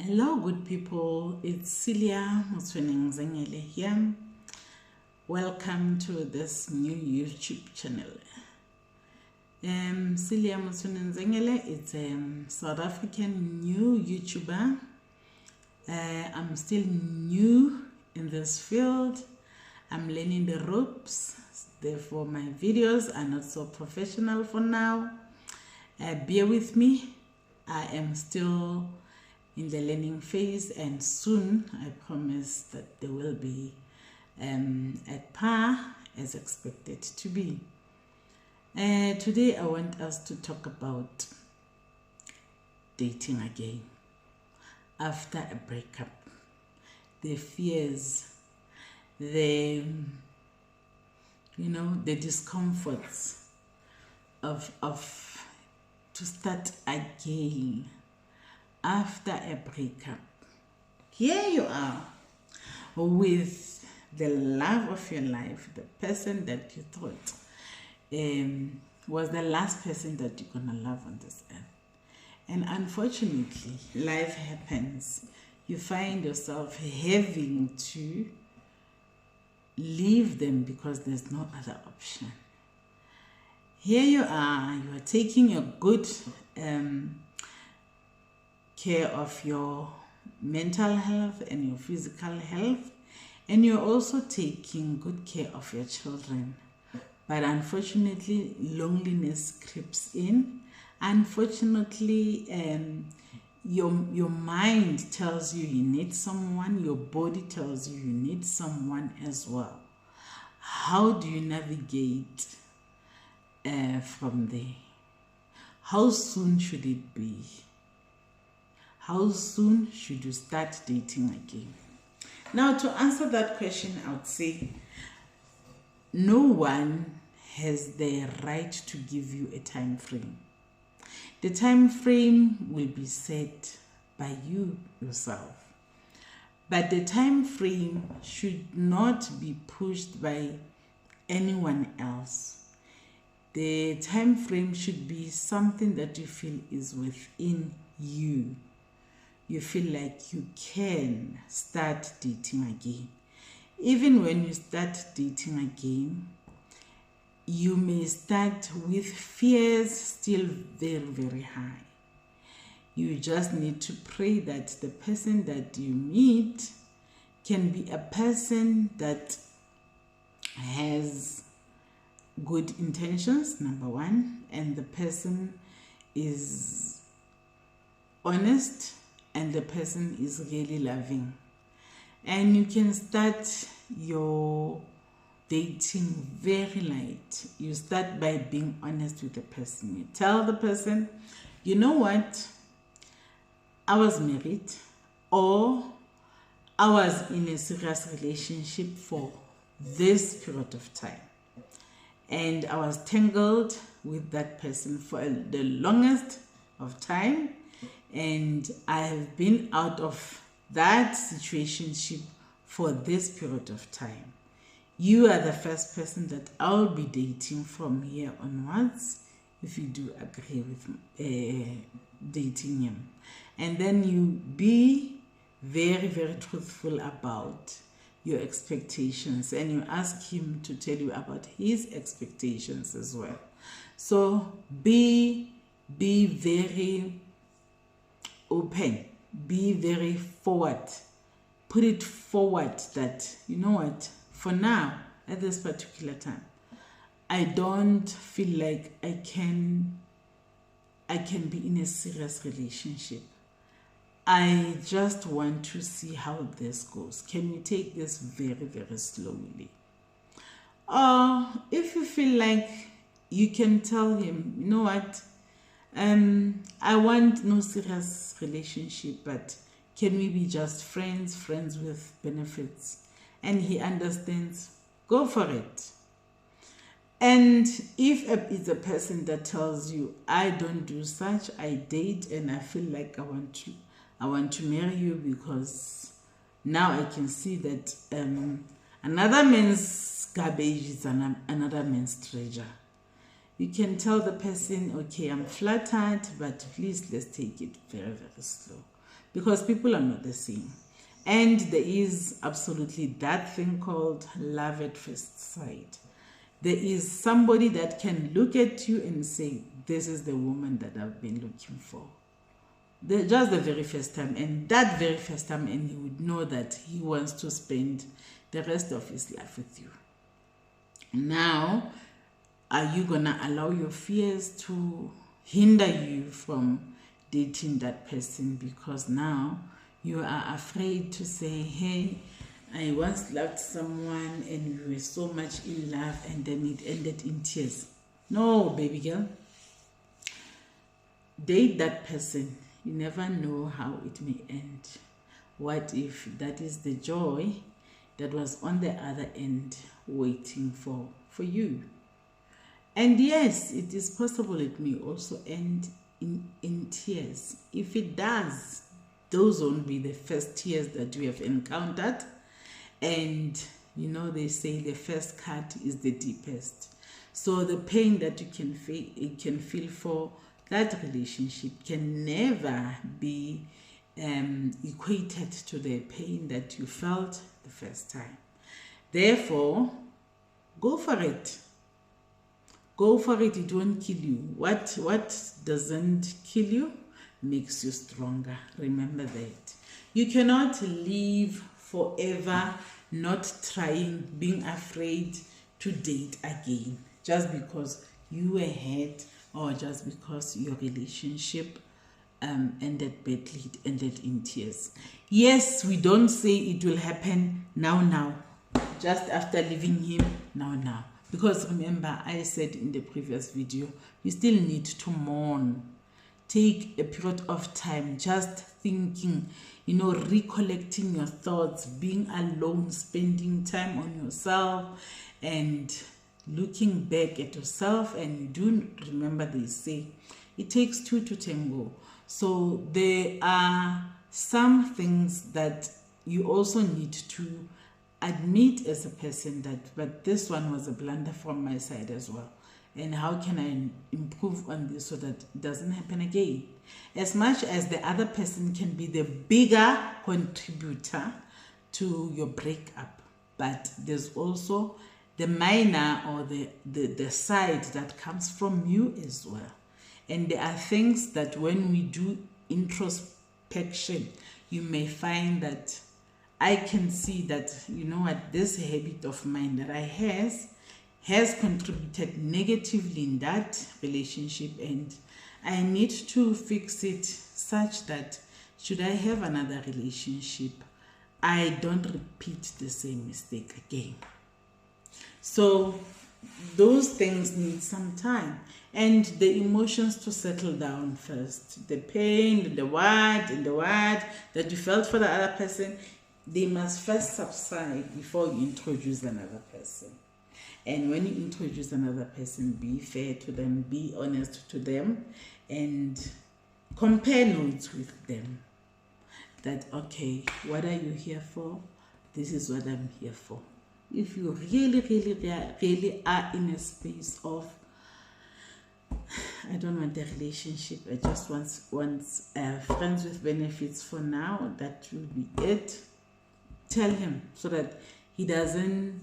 Hello, good people. It's Celia Motsoeneng-Zengele here. Welcome to this new YouTube channel. Celia Motsoeneng-Zengele is a South African new YouTuber. I'm still new in this field. I'm learning the ropes. Therefore, my videos are not so professional for now. Bear with me. I am still in the learning phase, and soon I promise that they will be at par as expected to be. Today I want us to talk about dating again after a breakup, the fears, the discomforts of to start again after a breakup. Here you are with the love of your life, the person that you thought was the last person that you're gonna love on this earth. And unfortunately, life happens. You find yourself having to leave them because there's no other option. Here you are taking a good care of your mental health and your physical health, and you're also taking good care of your children. But unfortunately, loneliness creeps in. Unfortunately, your mind tells you you need someone, your body tells you you need someone as well. How do you navigate from there? How soon should it be? How soon should you start dating again? Now, to answer that question, I would say no one has the right to give you a time frame. The time frame will be set by you yourself. But the time frame should not be pushed by anyone else. The time frame should be something that you feel is within you. You feel like you can start dating again. Even when you start dating again, you may start with fears still very, very high. You just need to pray that the person that you meet can be a person that has good intentions, number one, and the person is honest, and the person is really loving. And you can start your dating very light. You start by being honest with the person. You tell the person, you know what, I was married, or I was in a serious relationship for this period of time, and I was tangled with that person for the longest of time, and I have been out of that situationship for this period of time. You are the first person that I'll be dating from here onwards, if you do agree with dating him. And then you be very, very truthful about your expectations, and you ask him to tell you about his expectations as well. So be very open, be very forward, put it forward that, you know what, for now, at this particular time, I don't feel like I can be in a serious relationship. I just want to see how this goes. Can we take this very, very slowly? Or if you feel like, you can tell him, you know what, I want no serious relationship, but can we be just friends with benefits? And he understands, go for it. And if it's a person that tells you, I don't do such, I date and I feel like I want to marry you because now I can see that another man's garbage is another man's treasure. You can tell the person, okay, I'm flattered, but please let's take it very, very slow. because people are not the same. And there is absolutely that thing called love at first sight. There is somebody that can look at you and say, this is the woman that I've been looking for. Just the very first time, and that very first time, and he would know that he wants to spend the rest of his life with you. Now, are you gonna allow your fears to hinder you from dating that person because now you are afraid to say, hey, I once loved someone and we were so much in love and then it ended in tears? No, baby girl. Date that person. You never know how it may end. What if that is the joy that was on the other end waiting for you? And yes, it is possible it may also end in tears. If it does, those won't be the first tears that you have encountered. And you know, they say the first cut is the deepest. So the pain that you can feel for that relationship can never be equated to the pain that you felt the first time. Therefore, go for it. Go for it. It won't kill you. What doesn't kill you makes you stronger. Remember that. You cannot live forever not trying, being afraid to date again just because you were hurt or just because your relationship ended badly, it ended in tears. Yes, we don't say it will happen now, just after leaving him now. Because remember, I said in the previous video, you still need to mourn. Take a period of time just thinking, recollecting your thoughts, being alone, spending time on yourself and looking back at yourself. And you do remember they say it takes two to tango. So there are some things that you also need to admit as a person that, but this one was a blunder from my side as well. And how can I improve on this so that it doesn't happen again? As much as the other person can be the bigger contributor to your breakup, but there's also the minor or the side that comes from you as well. And there are things that when we do introspection, you may find that I can see that, this habit of mine that I has contributed negatively in that relationship, and I need to fix it such that should I have another relationship, I don't repeat the same mistake again. So those things need some time and the emotions to settle down first. The pain, the what that you felt for the other person, they must first subside before you introduce another person. And when you introduce another person, be fair to them, be honest to them, and compare notes with them. That, okay, what are you here for? This is what I'm here for. If you really are in a space of, I don't want a relationship, I just want friends with benefits for now, that will be it. Tell him so that he doesn't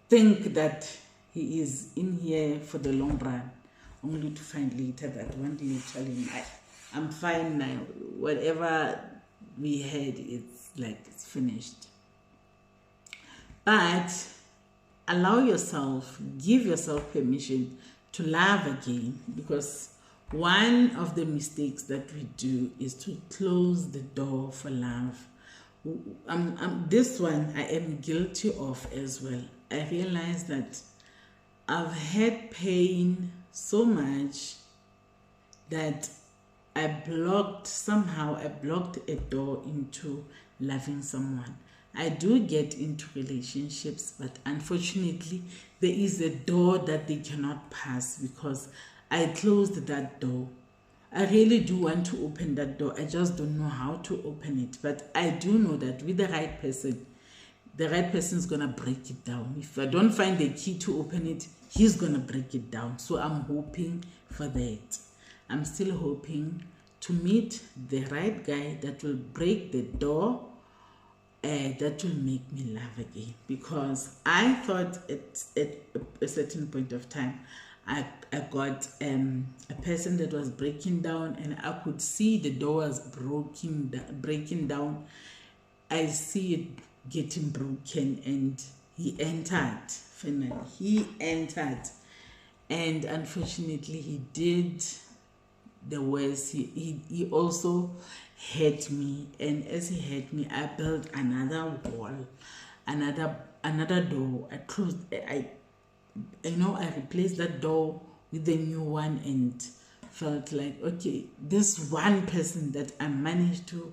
think that he is in here for the long run, only to find later that one day you tell him, I'm fine now, whatever we had, it's finished. But allow yourself, give yourself permission to love again, because one of the mistakes that we do is to close the door for love. This one I am guilty of as well. I realize that I've had pain so much that I blocked a door into loving someone. I do get into relationships, but unfortunately there is a door that they cannot pass because I closed that door. I really do want to open that door. I just don't know how to open it. But I do know that with the right person is going to break it down. If I don't find the key to open it, he's going to break it down. So I'm hoping for that. I'm still hoping to meet the right guy that will break the door, that will make me laugh again. Because I thought at a certain point of time, I got a person that was breaking down, and I could see the door was breaking down. I see it getting broken, and he entered. Finally, he entered, and unfortunately, he did the worst. He also hurt me, and as he hurt me, I built another wall, another door. I closed. I replaced that door with a new one, and felt like, okay, this one person that I managed to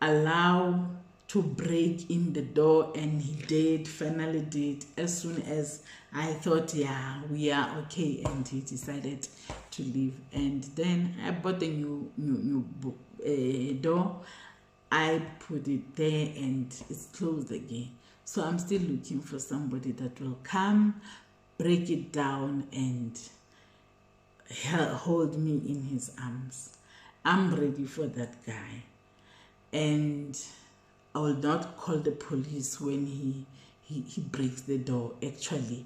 allow to break in the door, and he finally did, as soon as I thought, yeah, we are okay, and he decided to leave. And then I bought a new door. I put it there, and it's closed again. So I'm still looking for somebody that will come, break it down, and hold me in his arms. I'm ready for that guy. And I will not call the police when he breaks the door. Actually,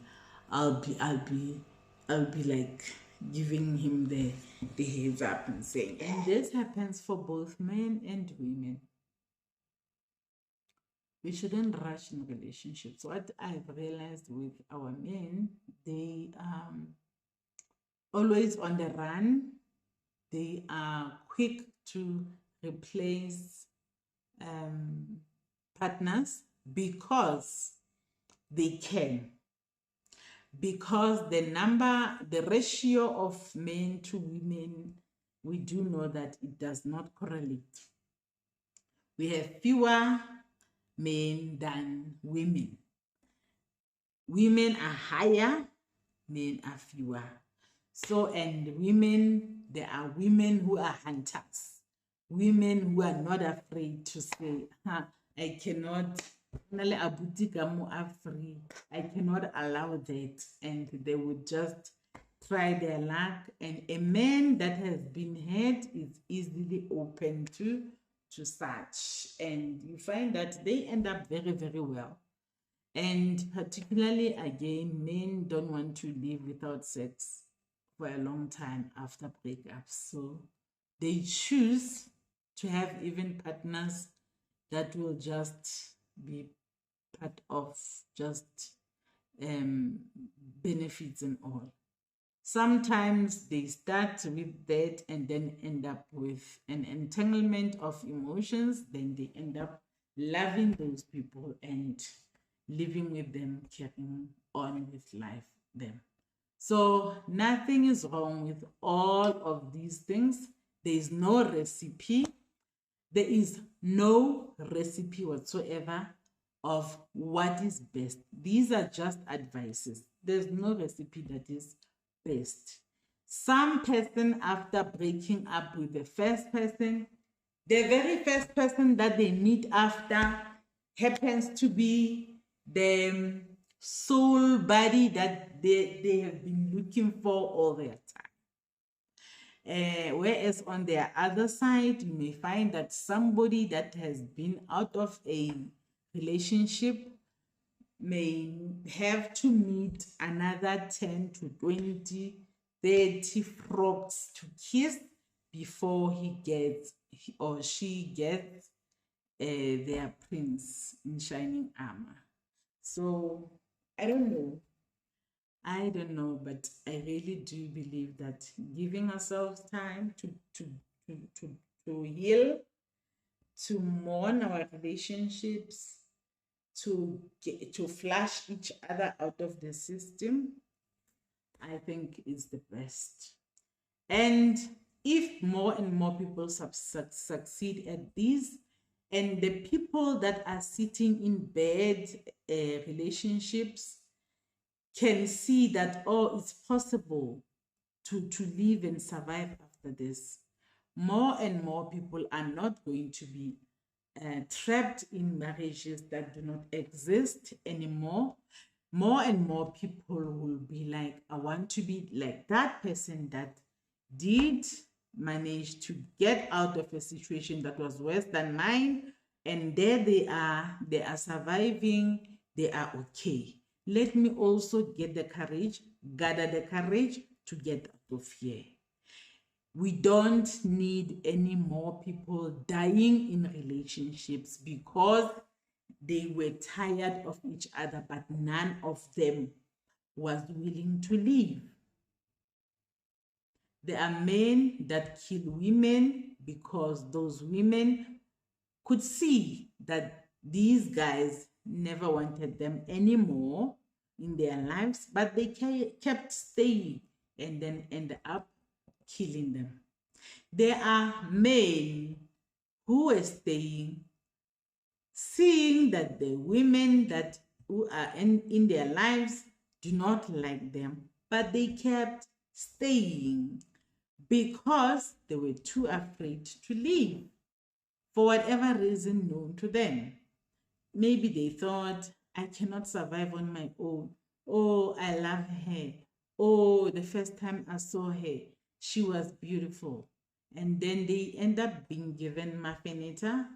I'll be like giving him the heads up and saying, and this happens for both men and women. We shouldn't rush in relationships. What I've realized with our men, they always on the run. They are quick to replace partners because they can. Because the ratio of men to women, we do know that it does not correlate. We have fewer men than women. Women are higher, men are fewer. So, and women, there are women who are hunters, women who are not afraid to say, I cannot, I cannot allow that. And they would just try their luck. And a man that has been hurt is easily open to such. And you find that they end up very, very well. And particularly, again, men don't want to live without sex for a long time after breakups. So they choose to have even partners that will just be part of just benefits and all. Sometimes they start with that and then end up with an entanglement of emotions. Then they end up loving those people and living with them, carrying on with life them. So nothing is wrong with all of these things. There is no recipe. There is no recipe whatsoever of what is best. These are just advices. There's no recipe that is best. Some person, after breaking up with the first person, the very first person that they meet after happens to be the soul body that they have been looking for all their time. Whereas on the other side, you may find that somebody that has been out of a relationship may have to meet another 10 to 20, 30 frogs to kiss before he or she gets their prince in shining armor. So I don't know, but I really do believe that giving ourselves time to heal, to mourn our relationships, to flush each other out of the system, I think is the best. And if more and more people succeed at this, and the people that are sitting in bad relationships can see that, oh, it's possible to live and survive after this, more and more people are not going to be trapped in marriages that do not exist anymore. More and more people will be like, I want to be like that person that did managed to get out of a situation that was worse than mine, and there they are surviving, they are okay. Let me also get the courage, gather the courage to get out of here. We don't need any more people dying in relationships because they were tired of each other, but none of them was willing to leave. There are men that kill women because those women could see that these guys never wanted them anymore in their lives, but they kept staying and then end up killing them. There are men who are staying, seeing that the women that who are in their lives do not like them, but they kept staying because they were too afraid to leave for whatever reason known to them. Maybe they thought, I cannot survive on my own. Oh, I love her. Oh, the first time I saw her, she was beautiful. And then they end up being given mafeneta,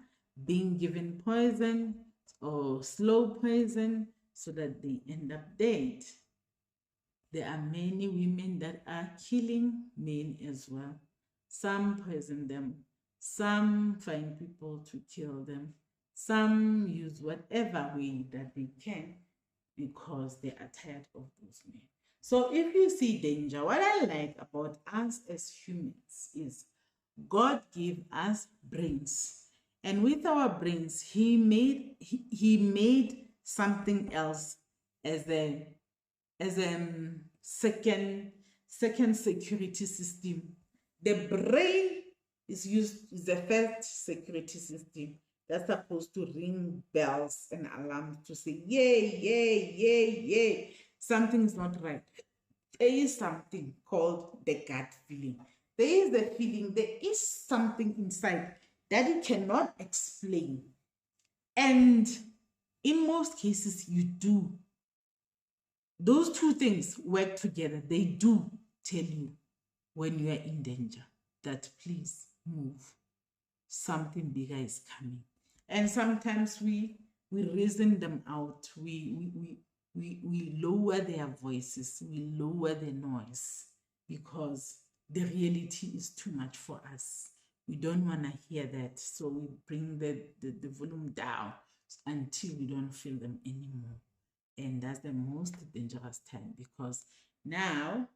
being given poison or slow poison so that they end up dead. There are many women that are killing men as well. Some poison them, some find people to kill them, some use whatever way that they can because they are tired of those men. So if you see danger, what I like about us as humans is God gave us brains. And with our brains, he made something else as a second security system. The brain is the first security system that's supposed to ring bells and alarms to say, yay, yay, yay, yay, something's not right. There is something called the gut feeling. There is the feeling, there is something inside that you cannot explain. And in most cases, you do. Those two things work together. They do tell you when you are in danger that please move. Something bigger is coming. And sometimes we reason them out. We lower their voices. We lower the noise because the reality is too much for us. We don't want to hear that. So we bring the volume down until we don't feel them anymore. And that's the most dangerous time because now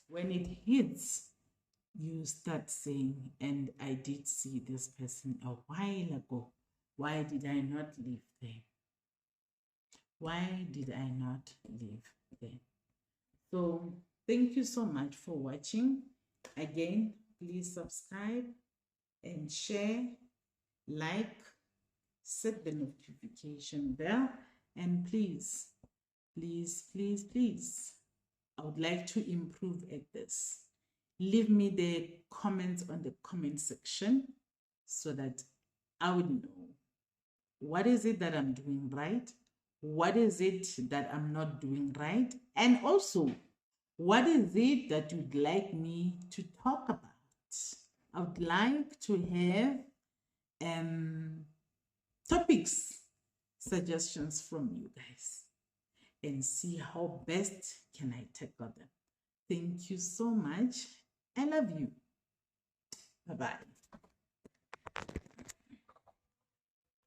when it hits, you start saying, and I did see this person a while ago. Why did I not leave them? Why did I not leave them? So thank you so much for watching. Again, please subscribe and share, like, set the notification bell, and please, I would like to improve at this. Leave me the comments on the comment section so that I would know what is it that I'm doing right, what is it that I'm not doing right, and also what is it that you'd like me to talk about. I would like to have topics, suggestions from you guys and see how best can I tackle them. Thank you so much. I love you. Bye-bye.